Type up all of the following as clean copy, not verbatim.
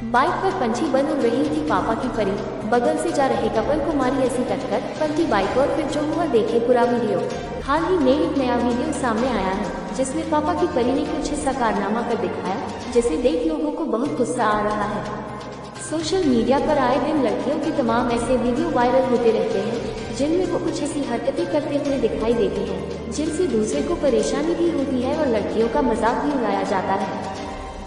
Bike पर पंछी बन उड़ रही थी पापा की परी, बगल से जा रहे कपल को मारी ऐसी टक्कर, पलटी बाइक और फिर जो हुआ देखे पूरा वीडियो। हाल ही में एक नया वीडियो सामने आया है जिसमें पापा की परी ने कुछ ऐसा कारनामा कर दिखाया जिसे देख लोगों को बहुत गुस्सा आ रहा है। सोशल मीडिया पर आए दिन लड़कियों के तमाम ऐसे वीडियो वायरल होते रहते हैं जिनमें वो कुछ ऐसी हरकतें करते हुए दिखाई देती हैं जिनसे दूसरे को परेशानी भी होती है और लड़कियों का मजाक भी उड़ाया जाता है।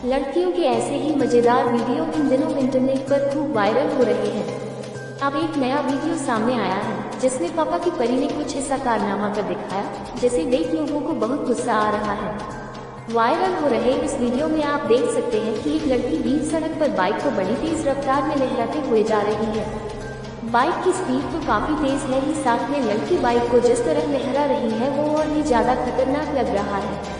लड़कियों के ऐसे ही मजेदार वीडियो इन दिनों इंटरनेट पर खूब वायरल हो रहे हैं। अब एक नया वीडियो सामने आया है जिसमें पापा की परी ने कुछ ऐसा कारनामा कर दिखाया जिसे देख लोगों को बहुत गुस्सा आ रहा है। वायरल हो रहे इस वीडियो में आप देख सकते हैं कि एक लड़की बीच सड़क पर बाइक को बड़ी तेज रफ्तार में लहराते हुए जा रही है। बाइक की स्पीड तो काफी तेज है ही साथ में लड़की बाइक को जिस तरह लहरा रही है वो और भी ज्यादा खतरनाक लग रहा है।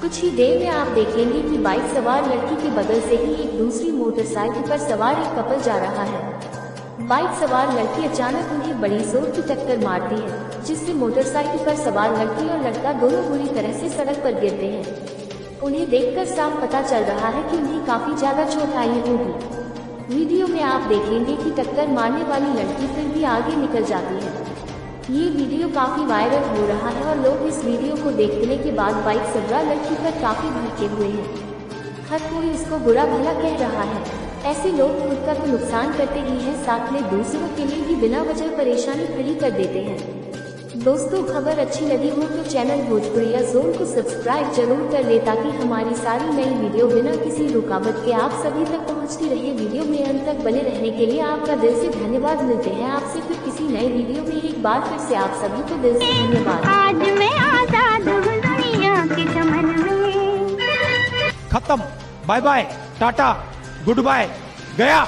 कुछ ही देर में आप देखेंगे कि बाइक सवार लड़की के बगल से ही एक दूसरी मोटरसाइकिल पर सवार एक कपल जा रहा है। बाइक सवार लड़की अचानक उन्हें बड़ी जोर की टक्कर मारती है जिससे मोटरसाइकिल पर सवार लड़की और लड़का दोनों बुरी तरह से सड़क पर गिरते हैं। उन्हें देखकर साफ पता चल रहा है कि उन्हें काफी ज्यादा चोट आई होगी। वीडियो में आप देखेंगे कि टक्कर मारने वाली लड़की फिर भी आगे निकल जाती है। ये वीडियो काफी वायरल हो रहा है और लोग इस वीडियो को देखने के बाद बाइक सवार लड़की पर काफी भड़के हुए हैं। हर कोई इसको बुरा भला कह रहा है। ऐसे लोग खुद का तो नुकसान करते ही हैं साथ में दूसरों के लिए भी बिना वजह परेशानी खड़ी कर देते हैं। दोस्तों, खबर अच्छी लगी हो तो चैनल भोजपुरिया जोन को सब्सक्राइब जरूर कर ले ताकि हमारी सारी नई वीडियो बिना किसी रुकावट के आप सभी तक पहुंचती रहे। वीडियो में अंत तक बने रहने के लिए आपका दिल से धन्यवाद। मिलते हैं आपसे फिर किसी नई वीडियो में। एक बार फिर से आप सभी को दिल से धन्यवाद। आज मैं आजाद हूँ दुनिया के चमन में। खत्म, bye bye, tata, goodbye, गया।